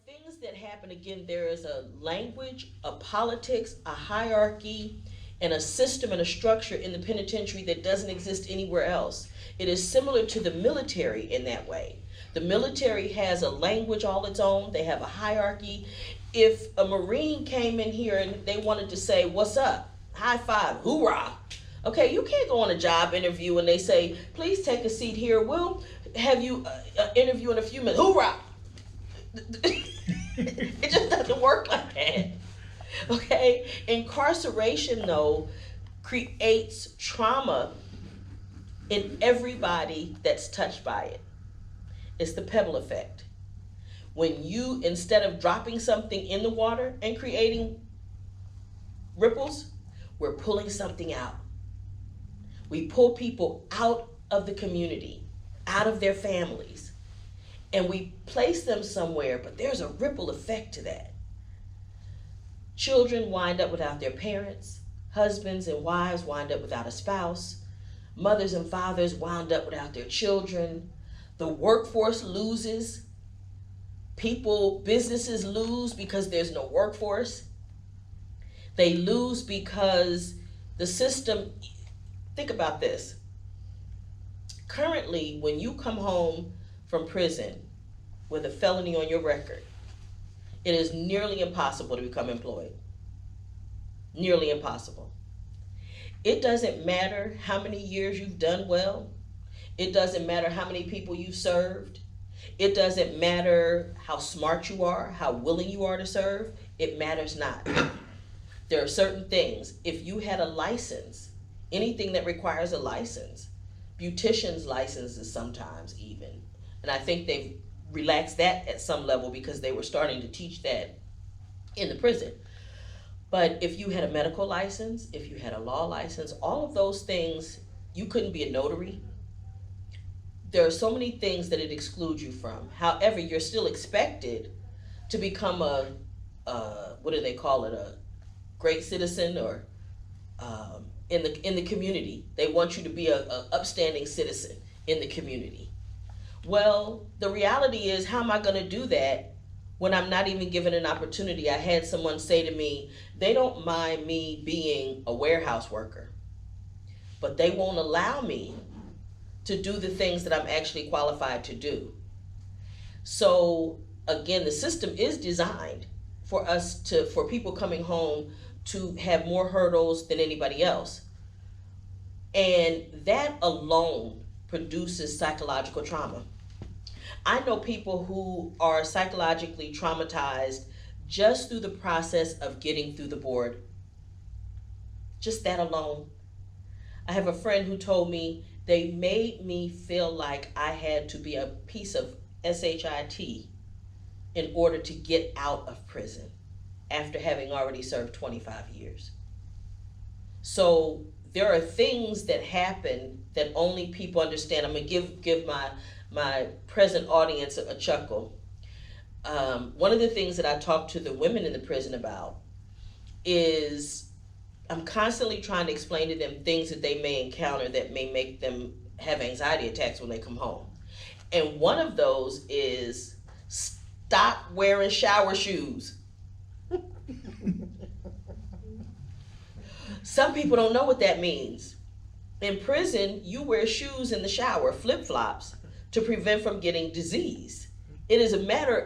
things that happen. Again, there is a language, a politics, a hierarchy, and a system and a structure in the penitentiary that doesn't exist anywhere else. It is similar to the military in that way. The military has a language all its own, they have a hierarchy. If a Marine came in here and they wanted to say, "What's up?" High five, hoorah. Okay, you can't go on a job interview and they say, "Please take a seat here. We'll have you interview in a few minutes." Hoorah. It just doesn't work like that. Okay? Incarceration, though, creates trauma in everybody that's touched by it. It's the pebble effect. When you, instead of dropping something in the water and creating ripples, we're pulling something out. We pull people out of the community, out of their families, and we place them somewhere, but there's a ripple effect to that. Children wind up without their parents, husbands and wives wind up without a spouse, mothers and fathers wind up without their children, the workforce loses, businesses lose because there's no workforce. They lose because the system, think about this. Currently, when you come home from prison with a felony on your record, it is nearly impossible to become employed. Nearly impossible. It doesn't matter how many years you've done well. It doesn't matter how many people you've served. It doesn't matter how smart you are, how willing you are to serve. It matters not. There are certain things. If you had a license, anything that requires a license, beauticians' licenses sometimes even, and I think they've relaxed that at some level because they were starting to teach that in the prison. But if you had a medical license, if you had a law license, all of those things, you couldn't be a notary. There are so many things that it excludes you from. However, you're still expected to become a what do they call it, a great citizen, or in the community. They want you to be a upstanding citizen in the community. Well, the reality is, how am I going to do that when I'm not even given an opportunity? I had someone say to me, they don't mind me being a warehouse worker, but they won't allow me to do the things that I'm actually qualified to do. So again, the system is designed for people coming home to have more hurdles than anybody else. And that alone produces psychological trauma. I know people who are psychologically traumatized just through the process of getting through the board. Just that alone. I have a friend who told me they made me feel like I had to be a piece of SHIT in order to get out of prison after having already served 25 years. So there are things that happen that only people understand. I'm going to give my present audience a chuckle. One of the things that I talk to the women in the prison about is I'm constantly trying to explain to them things that they may encounter that may make them have anxiety attacks when they come home. And one of those is stop wearing shower shoes. Some people don't know what that means. In prison, you wear shoes in the shower, flip-flops, to prevent from getting disease. It is a matter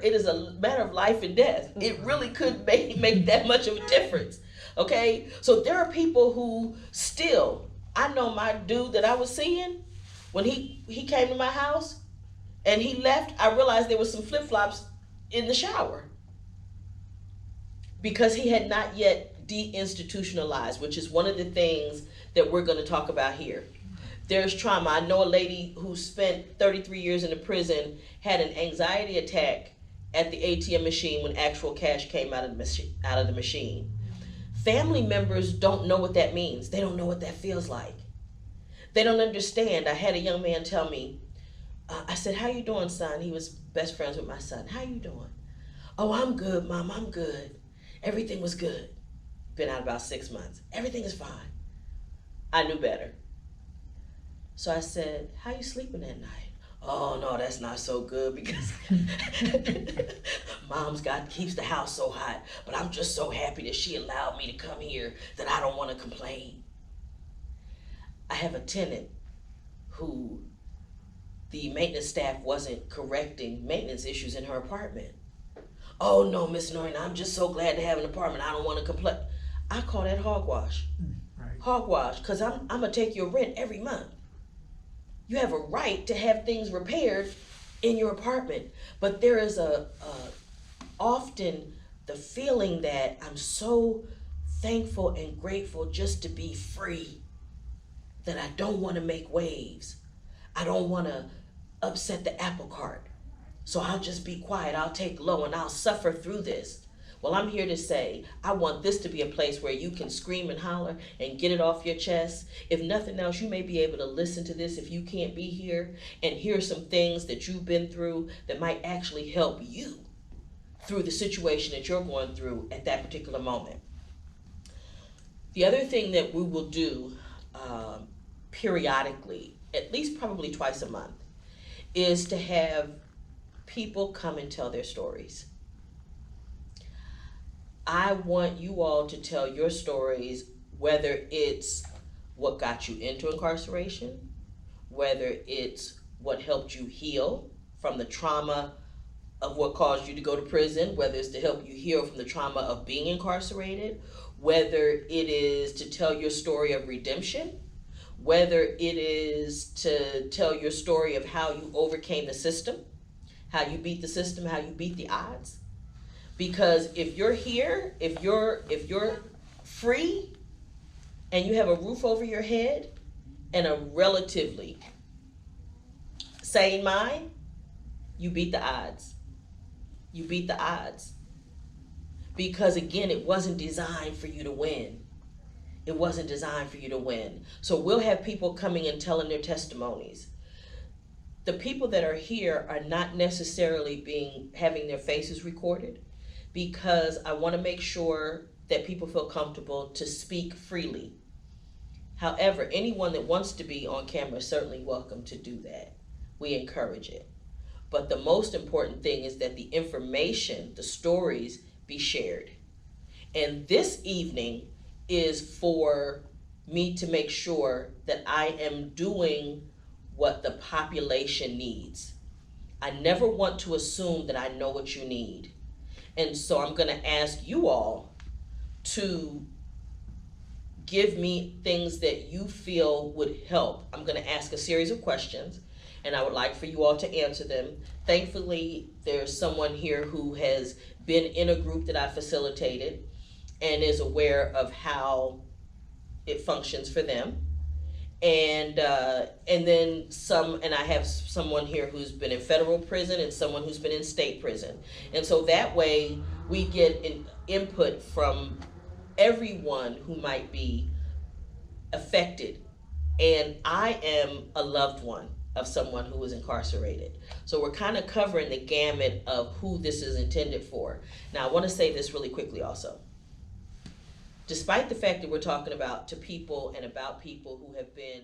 of life and death. It really could make that much of a difference. Okay? So there are people who still, I know my dude that I was seeing, when he came to my house and he left, I realized there was some flip-flops in the shower because he had not yet deinstitutionalized, which is one of the things that we're going to talk about here. There's trauma. I know a lady who spent 33 years in a prison had an anxiety attack at the ATM machine when actual cash came out of the machine. Family members don't know what that means. They don't know what that feels like. They don't understand. I had a young man tell me, I said, "How you doing, son?" He was best friends with my son. "How you doing?" "Oh, I'm good, Mom. I'm good. Everything was good." Been out about 6 months. "Everything is fine." I knew better. So I said, "How you sleeping at night?" "Oh, no, that's not so good because mom's keeps the house so hot, but I'm just so happy that she allowed me to come here that I don't want to complain. I have a tenant who the maintenance staff wasn't correcting maintenance issues in her apartment. Oh no, Miss Noreen, I'm just so glad to have an apartment. I don't want to complain. I call that hogwash. Right. Hogwash, because I'm gonna take your rent every month. You have a right to have things repaired in your apartment, but there is often the feeling that I'm so thankful and grateful just to be free that I don't want to make waves. I don't want to upset the apple cart. So I'll just be quiet. I'll take low and I'll suffer through this. Well, I'm here to say, I want this to be a place where you can scream and holler and get it off your chest. If nothing else, you may be able to listen to this if you can't be here and hear some things that you've been through that might actually help you through the situation that you're going through at that particular moment. The other thing that we will do periodically, at least probably twice a month, is to have people come and tell their stories. I want you all to tell your stories, whether it's what got you into incarceration, whether it's what helped you heal from the trauma of what caused you to go to prison, whether it's to help you heal from the trauma of being incarcerated, whether it is to tell your story of redemption, whether it is to tell your story of how you overcame the system, how you beat the system, how you beat the odds. Because if you're here, if you're free and you have a roof over your head and a relatively sane mind, you beat the odds. You beat the odds. Because again, it wasn't designed for you to win. It wasn't designed for you to win. So we'll have people coming and telling their testimonies. The people that are here are not necessarily having their faces recorded, because I want to make sure that people feel comfortable to speak freely. However, anyone that wants to be on camera is certainly welcome to do that. We encourage it. But the most important thing is that the information, the stories, be shared. And this evening is for me to make sure that I am doing what the population needs. I never want to assume that I know what you need. And so I'm going to ask you all to give me things that you feel would help. I'm going to ask a series of questions, and I would like for you all to answer them. Thankfully, there's someone here who has been in a group that I facilitated and is aware of how it functions for them. And then I have someone here who's been in federal prison and someone who's been in state prison. And so that way we get an input from everyone who might be affected. And I am a loved one of someone who is incarcerated. So we're kind of covering the gamut of who this is intended for. Now, I want to say this really quickly also. Despite the fact that we're talking about people who have been